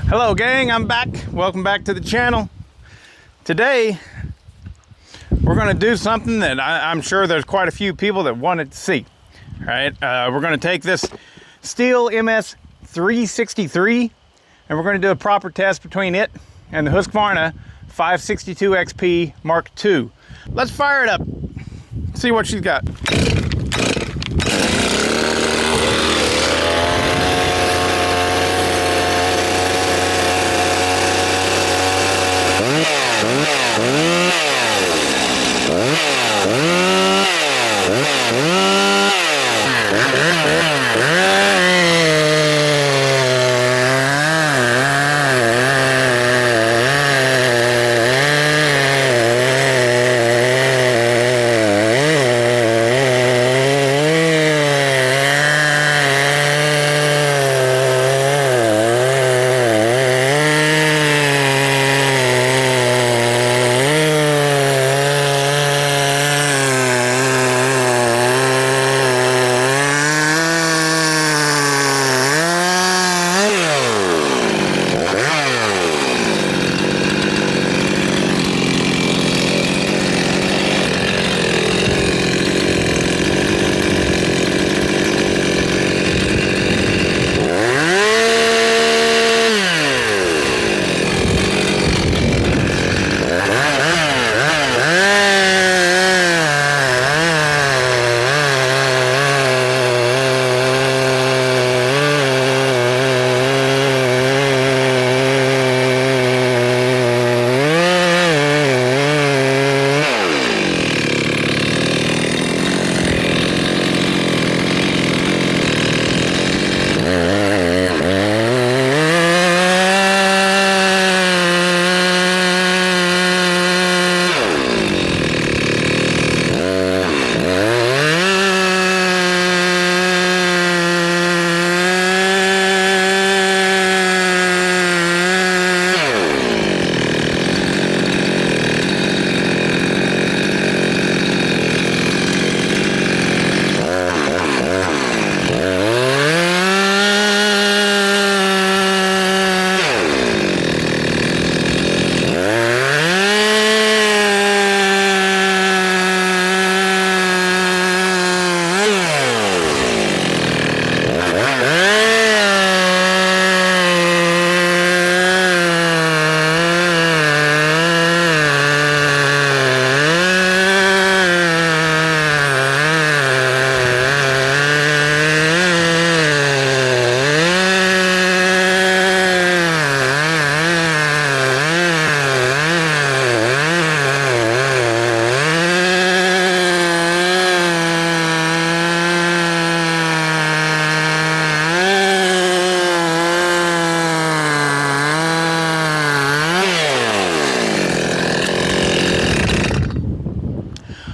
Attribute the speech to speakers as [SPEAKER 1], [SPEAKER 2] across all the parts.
[SPEAKER 1] Hello gang, I'm back. Welcome back to the channel. Today we're going to do something that I'm sure there's quite a few people that wanted to see. All right, we're going to take this Stihl MS363 and we're going to do a proper test between it and the Husqvarna 562xp mk2. Let's fire it up, see what she's got.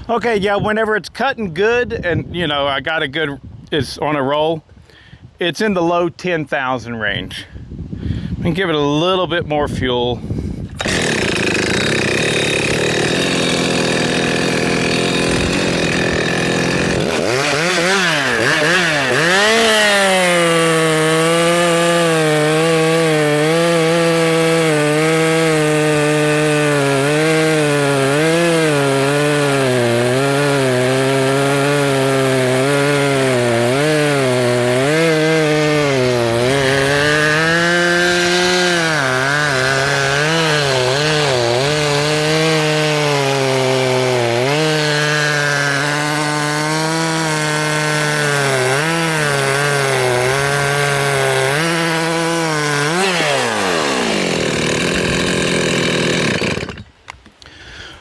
[SPEAKER 1] Okay, yeah, whenever it's cutting good and, you know, I got a good, it's on a roll, it's in the low 10,000 range. And give it a little bit more fuel.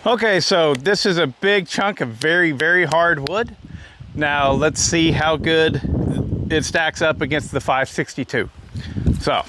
[SPEAKER 1] Okay, so this is a big chunk of very, very hard wood. Now let's see how good it stacks up against the 562. So.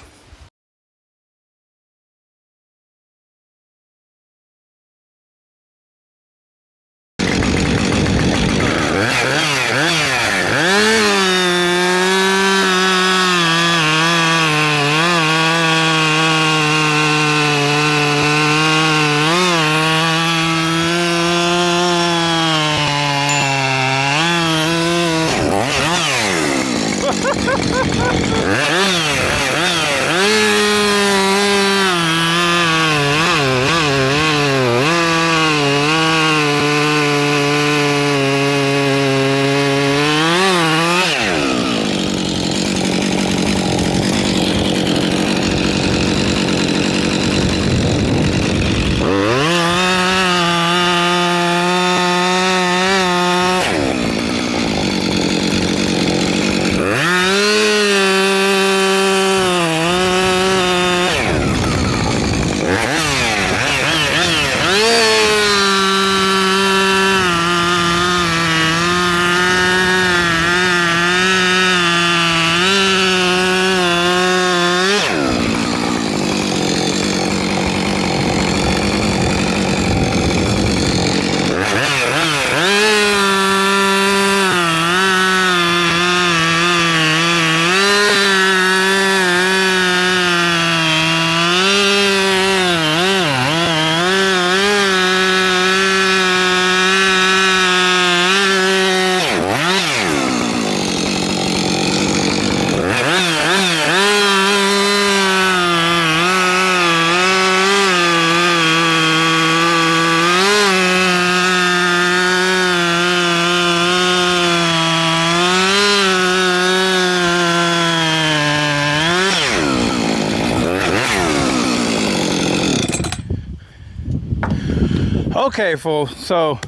[SPEAKER 1] Okay, fool. So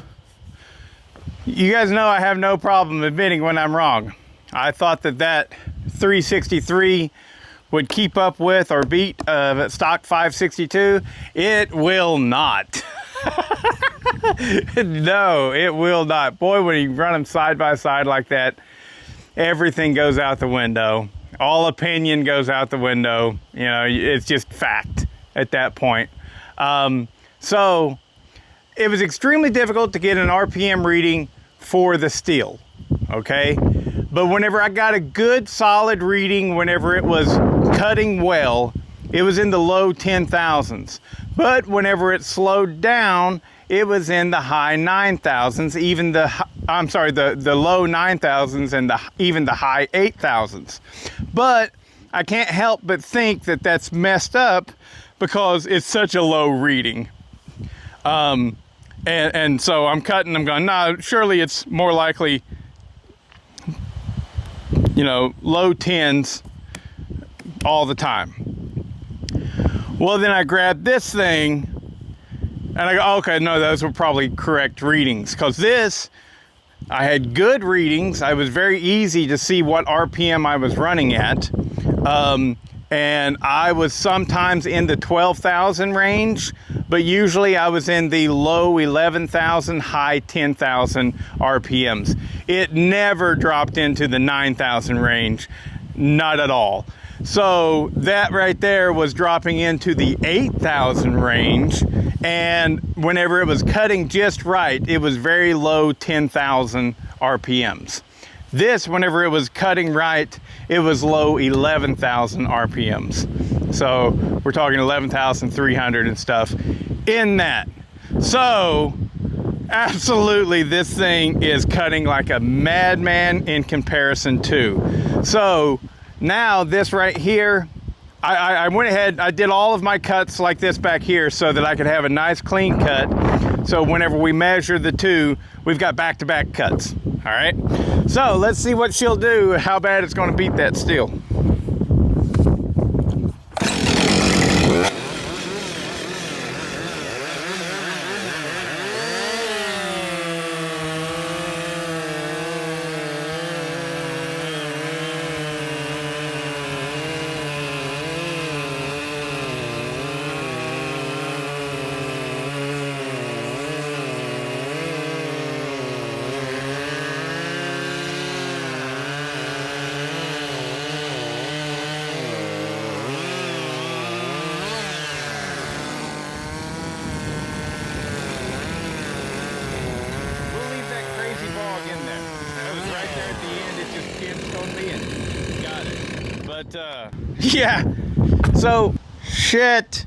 [SPEAKER 1] you guys know I have no problem admitting when I'm wrong. I thought that 363 would keep up with or beat stock 562. It will not. No, it will not. Boy, when you run them side by side like that, everything goes out the window. All opinion goes out the window. You know, it's just fact at that point. So it was extremely difficult to get an RPM reading for the Stihl, okay? But whenever I got a good solid reading, whenever it was cutting well, it was in the low 10,000s. But whenever it slowed down, it was in the high 9,000s, even the low 9,000s and even the high 8,000s. But I can't help but think that that's messed up because it's such a low reading. And so I'm cutting, I'm going, no, surely it's more likely, you know, low 10s all the time. Well, then I grabbed this thing and I go, okay, no, those were probably correct readings, because this, I had good readings. I was very easy to see what RPM I was running at. And I was sometimes in the 12,000 range, but usually I was in the low 11,000, high 10,000 RPMs. It never dropped into the 9,000 range, not at all. So that right there was dropping into the 8,000 range, and whenever it was cutting just right, it was very low 10,000 RPMs. This, whenever it was cutting right, it was low 11,000 RPMs. So we're talking 11,300 and stuff in that. So absolutely, this thing is cutting like a madman in comparison to. So now this right here, I went ahead, I did all of my cuts like this back here so that I could have a nice clean cut. So whenever we measure the two, we've got back-to-back cuts, all right? So let's see what she'll do, how bad it's gonna beat that Stihl. Yeah, so shit,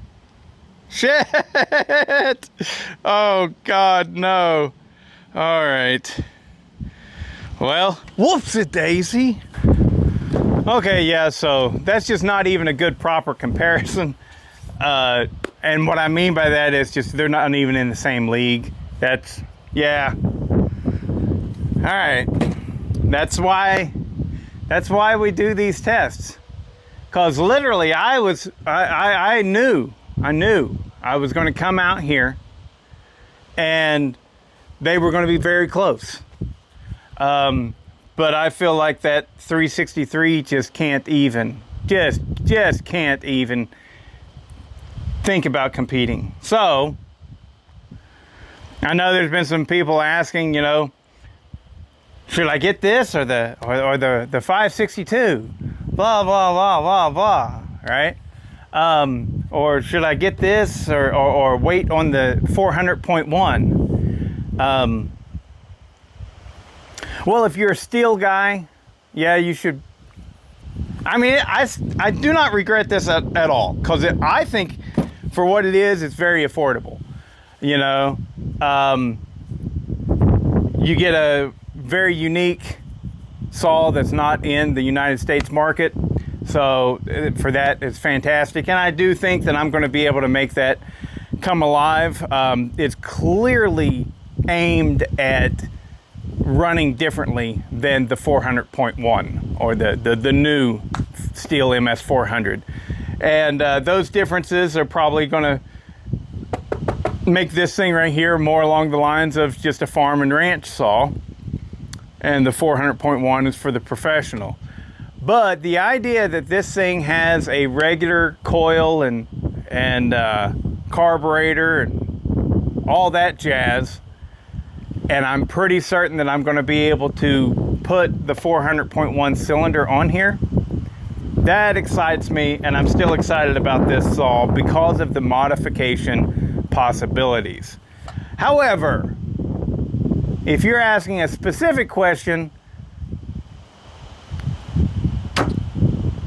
[SPEAKER 1] oh God, no. All right, well, whoops-a-daisy. Okay, yeah, so that's just not even a good proper comparison. And what I mean by that is just they're not even in the same league. That's, yeah. All right, that's why we do these tests. Because literally I knew I was going to come out here and they were going to be very close. But I feel like that 363 just can't even, just can't even think about competing. So I know there's been some people asking, you know, should I get this or the 562? Blah, blah, blah, blah, blah, right? Or should I get this or wait on the 400.1? Well, if you're a Stihl guy, yeah, you should. I mean, I do not regret this at all, because I think for what it is, it's very affordable. You know, you get a very unique saw that's not in the United States market, so for that it's fantastic, and I do think that I'm going to be able to make that come alive. It's clearly aimed at running differently than the 400.1 or the new Stihl MS 400, and those differences are probably going to make this thing right here more along the lines of just a farm and ranch saw, and the 400.1 is for the professional. But the idea that this thing has a regular coil and carburetor and all that jazz, and I'm pretty certain that I'm going to be able to put the 400.1 cylinder on here, that excites me, and I'm still excited about this saw because of the modification possibilities. However, if you're asking a specific question,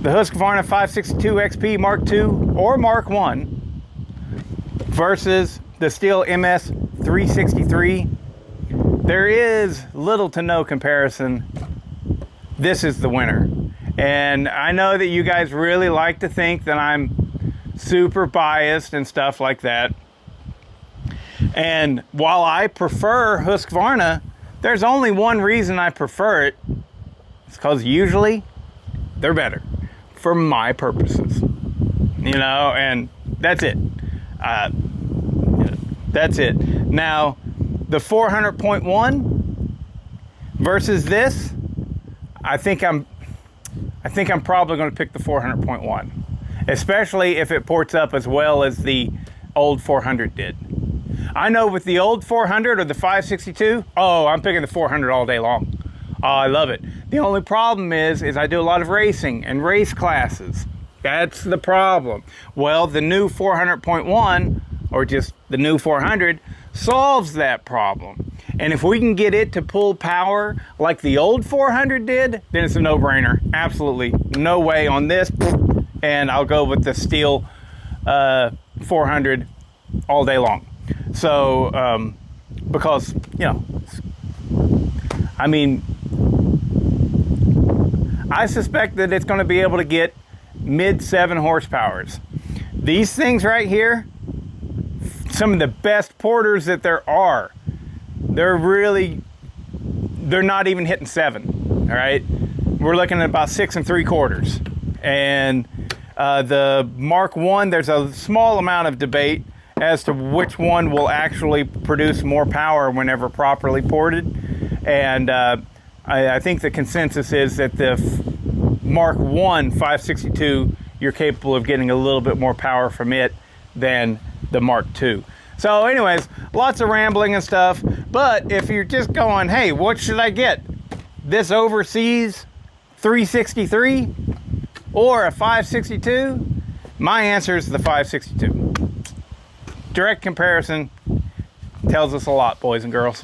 [SPEAKER 1] the Husqvarna 562xp Mk2 or Mark 1 versus the Stihl MS363, there is little to no comparison. This is the winner. And I know that you guys really like to think that I'm super biased and stuff like that. And while I prefer Husqvarna, there's only one reason I prefer it. It's because usually they're better for my purposes, you know, and that's it. That's it. Now, the 400.1 versus this, I think I'm probably going to pick the 400.1, especially if it ports up as well as the old 400 did. I know with the old 400 or the 562, oh, I'm picking the 400 all day long. Oh, I love it. The only problem is I do a lot of racing and race classes. That's the problem. Well, the new 400.1, or just the new 400, solves that problem. And if we can get it to pull power like the old 400 did, then it's a no-brainer. Absolutely no way on this. And I'll go with the Stihl 400 all day long. So, because, you know, I mean, I suspect that it's going to be able to get mid 7 horsepowers. These things right here, some of the best porters that there are, they're not even hitting 7. All right, we're looking at about 6 3/4. And the Mark 1, there's a small amount of debate as to which one will actually produce more power whenever properly ported. And I think the consensus is that the Mark 1 562, you're capable of getting a little bit more power from it than the Mark 2. So anyways, lots of rambling and stuff. But if you're just going, hey, what should I get? This overseas 363 or a 562? My answer is the 562. Direct comparison tells us a lot, boys and girls.